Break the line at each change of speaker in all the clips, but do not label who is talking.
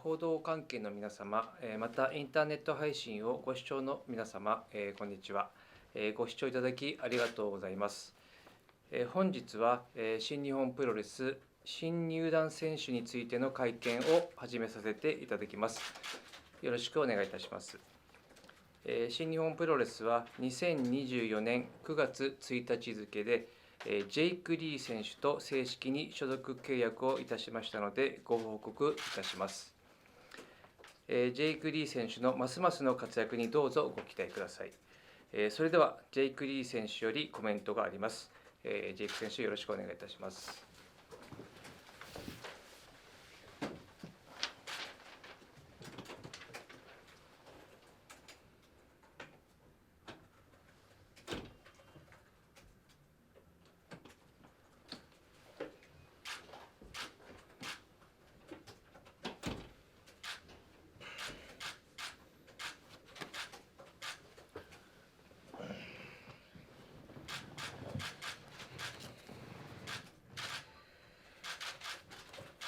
報道関係の皆様、またインターネット配信をご視聴の皆様、こんにちは。ご視聴いただきありがとうございます。本日は新日本プロレス新入団選手についての会見を始めさせていただきます。よろしくお願いいたします。新日本プロレスは2024年9月1日付でジェイク・リー選手と正式に所属契約をいたしましたのでご報告いたします。ジェイク・リー選手のますますの活躍にどうぞご期待ください。それではジェイク・リー選手よりコメントがあります。ジェイク選手よろしくお願いいたします。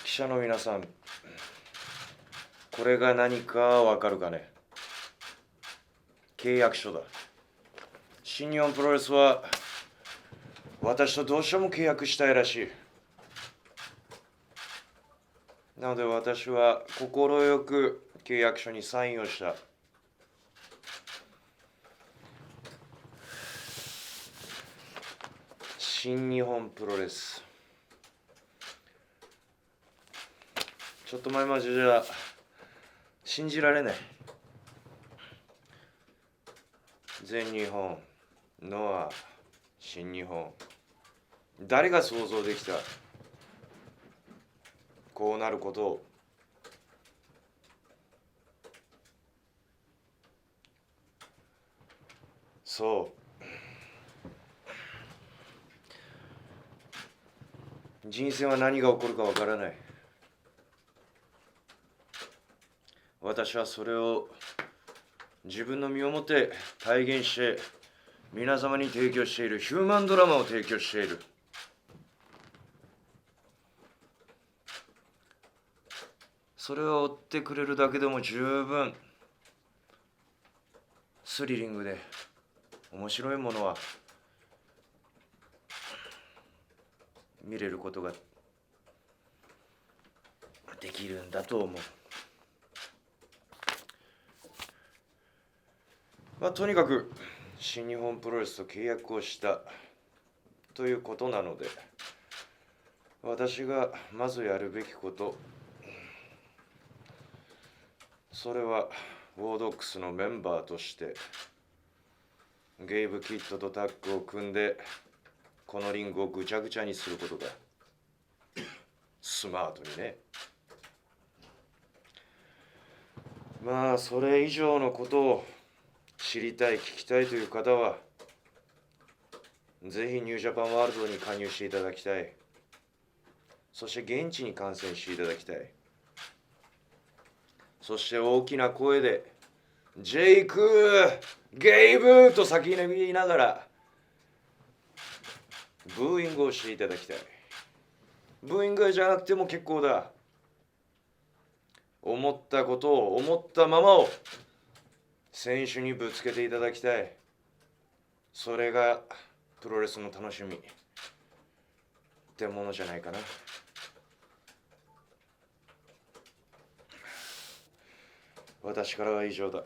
記者の皆さん、これが何かわかるかね。契約書だ。新日本プロレスは私とどうしても契約したいらしい。なので私は快く契約書にサインをした。新日本プロレス、ちょっと前までじゃ信じられない。全日本、ノア、新日本、誰が想像できたこうなることを。そう、人生は何が起こるかわからない。私はそれを自分の身をもって体現して皆様に提供している、ヒューマンドラマを提供している。それを追ってくれるだけでも十分スリリングで面白いものは見れることができるんだと思う。とにかく新日本プロレスと契約をしたということなので、私がまずやるべきこと、それはウォードックスのメンバーとしてゲイブ・キッドとタッグを組んでこのリングをぐちゃぐちゃにすることだ。スマートにね。それ以上のことを知りたい、聞きたいという方はぜひニュージャパンワールドに加入していただきたい。そして現地に観戦していただきたい。そして大きな声でジェイク、ゲイブと叫びながらブーイングをしていただきたい。ブーイングじゃなくても結構だ。思ったことを思ったままを選手にぶつけていただきたい。それがプロレスの楽しみってものじゃないかな。私からは以上だ。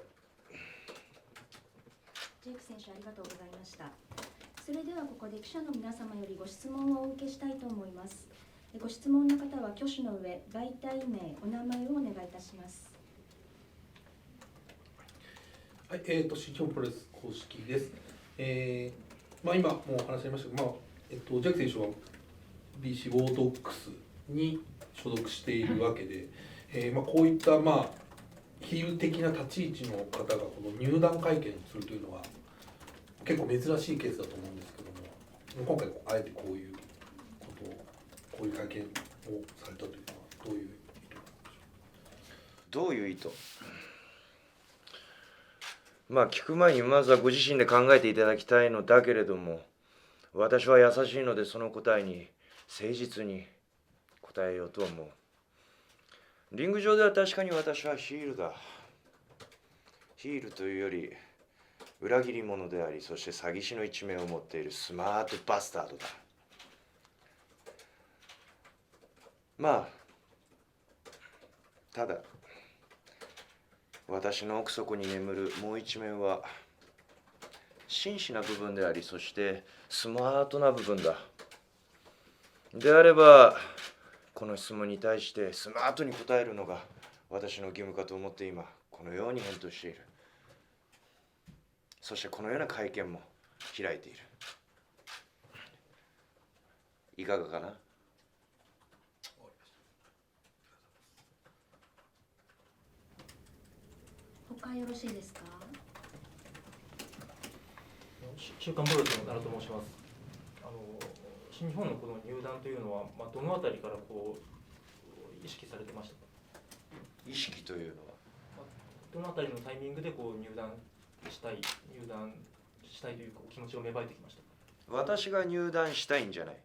ジェイク選手、ありがとうございました。それではここで記者の皆様よりご質問をお受けしたいと思います。ご質問の方は挙手の上、媒体名、お名前をお願いいたします。
はい、新日本プロレス公式です。今もう話しありましたが、ジャック選手は BC ウォードックスに所属しているわけで、こういった比喩的な立ち位置の方がこの入団会見をするというのは結構珍しいケースだと思うんですけども、今回あえてこういうことを、こういう会見をされたというのはどういう意図なんでしょう。
どういう意図？聞く前にまずはご自身で考えていただきたいのだけれども、私は優しいのでその答えに誠実に答えようと思う。リング上では確かに私はヒールだ。ヒールというより裏切り者であり、そして詐欺師の一面を持っているスマートバスタードだ。まあただ私の奥底に眠るもう一面は真摯な部分であり、そしてスマートな部分だ。であればこの質問に対してスマートに答えるのが私の義務かと思って今このように返答している。そしてこのような会見も開いている。いかがかな。
他よろしいですか？
週刊プロレスの奈良と申します。新日本のこの入団というのは、どのあたりから意識されてましたか？
意識というのは
どのあたりのタイミングで入団したいという気持ちが芽生えてきましたか？
私が入団したいんじゃない。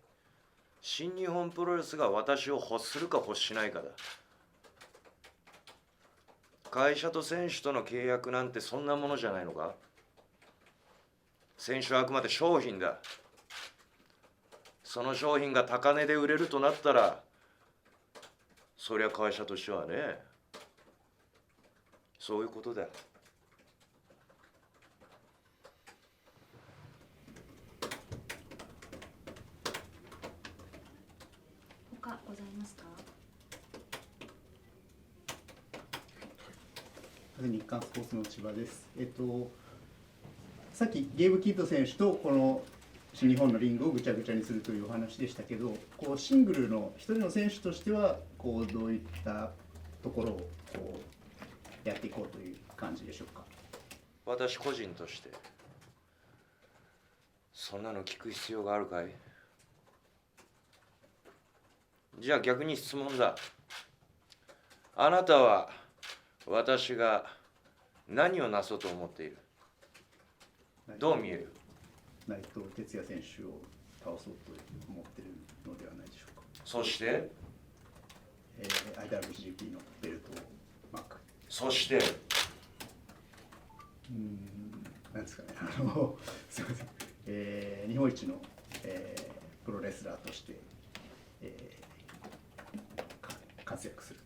新日本プロレスが私を欲するか欲しないかだ。会社と選手との契約なんてそんなものじゃないのか。選手はあくまで商品だ。その商品が高値で売れるとなったら、そりゃ会社としてはね、そういうことだ。
他ございますか？
日刊スポーツの千葉です。さっきゲーブ・キッド選手とこの新日本のリングをぐちゃぐちゃにするというお話でしたけど、シングルの一人の選手としてはどういったところをやっていこうという感じでしょうか。
私個人としてそんなの聞く必要があるかい。じゃあ逆に質問だ。あなたは私が何をなそうと思っている？どう見える？
内藤哲也選手を倒そうと思っているのではないでしょうか。
そして、
IWGP のベルトをマーク。
そして
なんですかね、すみません、日本一の、プロレスラーとして、活躍する。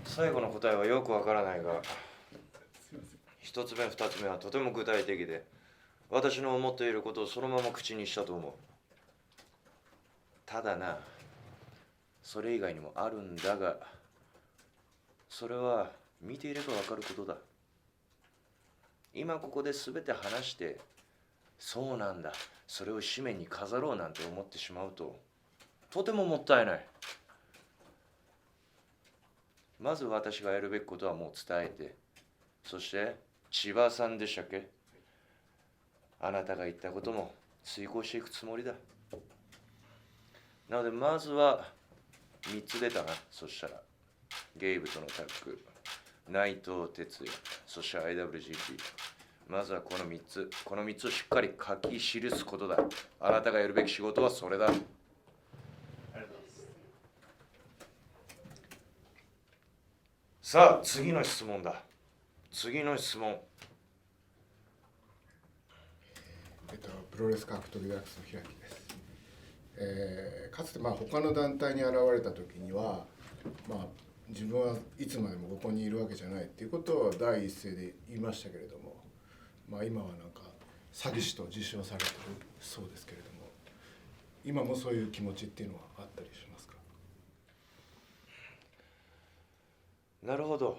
最後の答えはよくわからないが、
すみません。
一つ目二つ目はとても具体的で、私の思っていることをそのまま口にしたと思う。ただな、それ以外にもあるんだが、それは見ていればわかることだ。今ここで全て話して、そうなんだ、それを紙面に飾ろうなんて思ってしまうと、とてももったいない。まず私がやるべきことはもう伝えて、そして千葉さんでしたっけ、あなたが言ったことも遂行していくつもりだ。なのでまずは3つ出たな。そしたらゲイブとのタッグ、内藤哲也、そして IWGP。まずはこの3つをしっかり書き記すことだ。あなたがやるべき仕事はそれだ。さあ次の質問だ。次の質問。
プロレス格闘技大学の平木です。かつて他の団体に現れた時には、自分はいつまでもここにいるわけじゃないっていうことを第一声で言いましたけれども、今はなんか詐欺師と自称されてるそうですけれども、今もそういう気持ちっていうのはあったりしますか？
なるほど。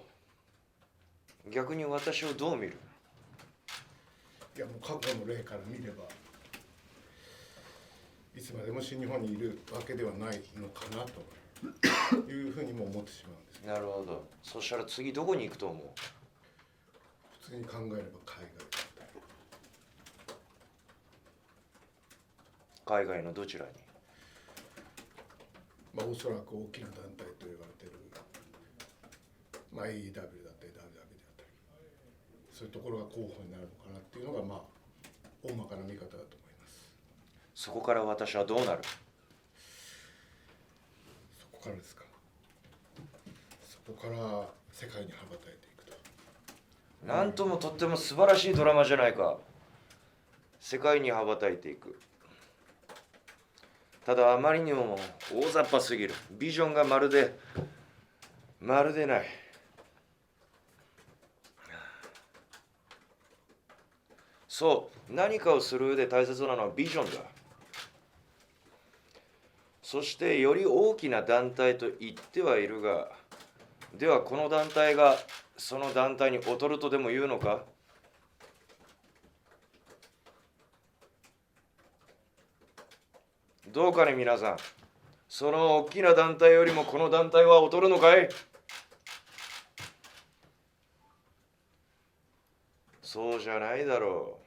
逆に私をどう見る？
いや、もう過去の例から見ればいつまでも新日本にいるわけではないのかなというふうにも思ってしまうんですけど。
なるほど。そしたら次どこに行くと思う？
普通に考えれば海外だったり、
海外のどちらに？
おそらく大きな団体と言われている、AEW だったり WWE だったり、そういうところが候補になるのかなっていうのが大まかな見方だと思います。
そこから私はどうなる？
そこからですか。ここから世界に羽ばたいていくと。
なんともとっても素晴らしいドラマじゃないか。世界に羽ばたいていく。ただあまりにも大雑把すぎる。ビジョンがまるでない。そう、何かをする上で大切なのはビジョンだ。そしてより大きな団体と言ってはいるが、ではこの団体がその団体に劣るとでも言うのか？どうかね皆さん、その大きな団体よりもこの団体は劣るのかい？そうじゃないだろう。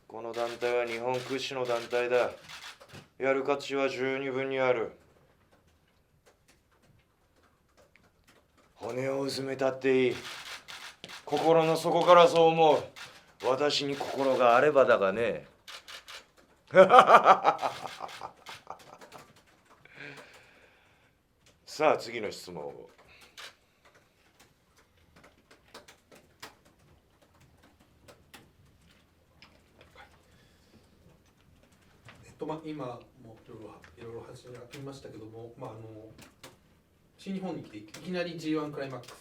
この団体は日本屈指の団体だ。やる価値は十二分にある。骨をうずめたっていい。心の底からそう思う。私に心があればだがね。さあ次の質問を。
今もいろいろ話がありましたけども、新日本に来ていきなり G1 クライマックス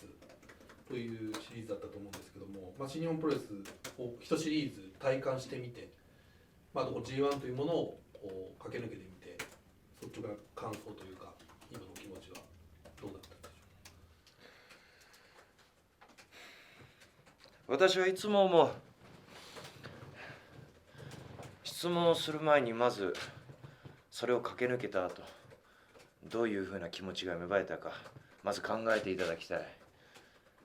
というシリーズだったと思うんですけども、新日本プロレスを1シリーズ体感してみて、G1 というものを駆け抜けてみて、率直な感想というか、今の気持ちはどうだったでしょう？
私はいつも思う。質問をする前にまずそれを駆け抜けた後、どういうふうな気持ちが芽生えたかまず考えていただきたい。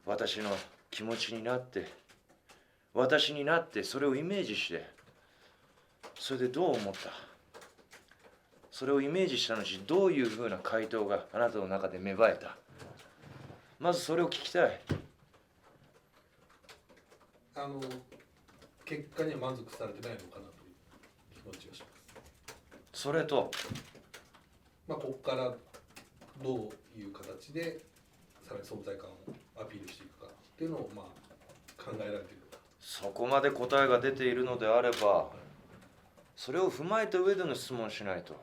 私の気持ちになって、私になってそれをイメージして、それでどう思った、それをイメージした後どういうふうな回答があなたの中で芽生えた、まずそれを聞きたい。
結果には満足されてないのかなという気持ちがします。
それと
ここからどういう形でさらに存在感をアピールしていくかっていうのを考えられているか。
そこまで答えが出ているのであれば、それを踏まえた上での質問をしないと。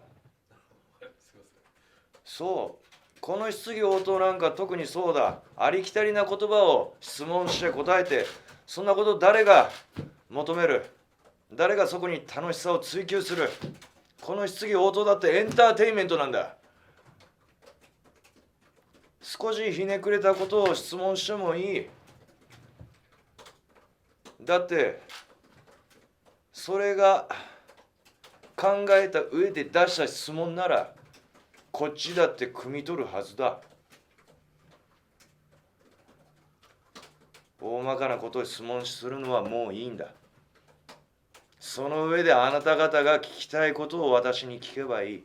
そう、この質疑応答なんか特にそうだ。ありきたりな言葉を質問して答えて、そんなこと誰が求める？誰がそこに楽しさを追求する？この質疑応答だってエンターテインメントなんだ。少しひねくれたことを質問してもいい。だってそれが考えた上で出した質問ならこっちだって汲み取るはずだ。大まかなことを質問するのはもういいんだ。その上であなた方が聞きたいことを私に聞けばいい。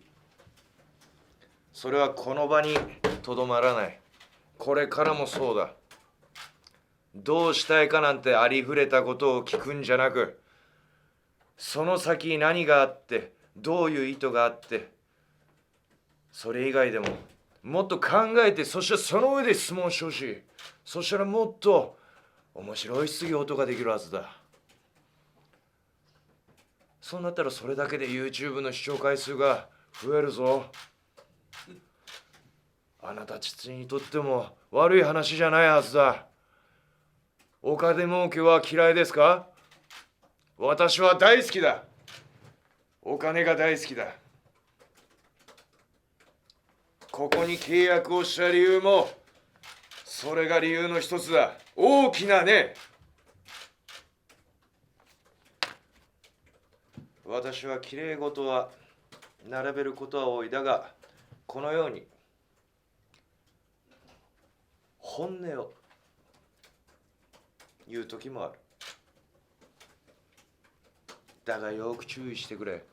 それはこの場にとどまらない。これからもそうだ。どうしたいかなんてありふれたことを聞くんじゃなく、その先に何があって、どういう意図があって、それ以外でももっと考えて、そしてその上で質問してほしい。そしたらもっと面白い質疑応答ができるはずだ。そうなったらそれだけで YouTube の視聴回数が増えるぞ。あなたたちにとっても悪い話じゃないはずだ。お金儲けは嫌いですか？私は大好きだ。お金が大好きだ。ここに契約をした理由もそれが理由の一つだ。大きなね。私はきれい事は並べることは多い。だがこのように本音を言う時もある。だがよく注意してくれ。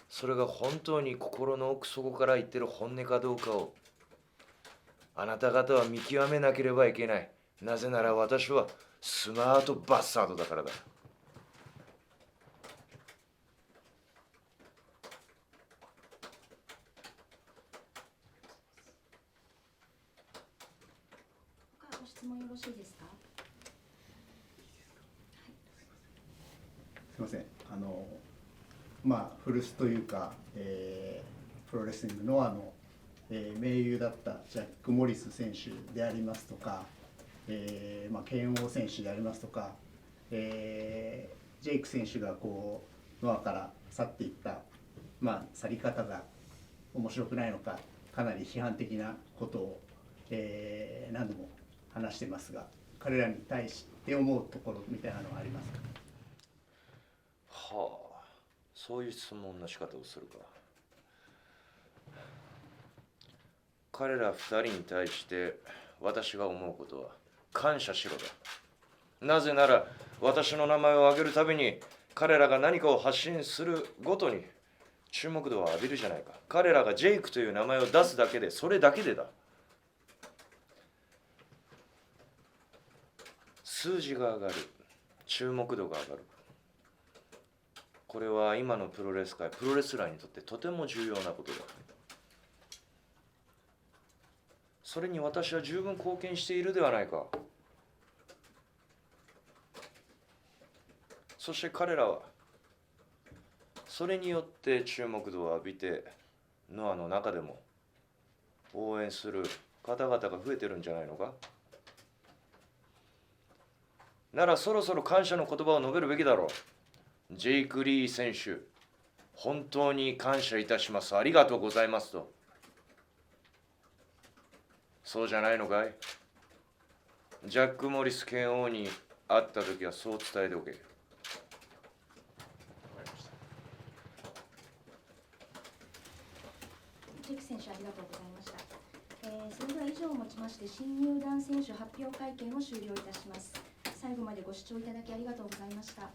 それが本当に心の奥底から言ってる本音かどうかをあなた方は見極めなければいけない。なぜなら私はスマートバスタードだからだ。
質問よろしいですか。
すみません、古巣というか、プロレスリングノアの、盟友だったジャック・モリス選手でありますとか、剣王選手でありますとか、ジェイク選手がこうノアから去っていった、去り方が面白くないのか、かなり批判的なことを、何度も話してますが、彼らに対して思うところみたいなのはありますか。
はあ、そういう質問の仕方をするか。彼ら2人に対して私が思うことは感謝しろだ。なぜなら私の名前を挙げるたびに彼らが何かを発信するごとに注目度を浴びるじゃないか。彼らがジェイクという名前を出すだけで、それだけでだ。数字が上がる、注目度が上がる。これは今のプロレス界、プロレスラーにとってとても重要なことだ。それに私は十分貢献しているではないか。そして彼らはそれによって注目度を浴びてノアの中でも応援する方々が増えてるんじゃないのか。ならそろそろ感謝の言葉を述べるべきだろう。ジェイク・リー選手、本当に感謝いたします、ありがとうございますと。そうじゃないのかい。ジャック・モリス剣王に会った時はそう伝えておけ。
ジェイク選手、ありがとうございました。それでは以上をもちまして新入団選手発表会見を終了いたします。最後までご視聴いただきありがとうございました。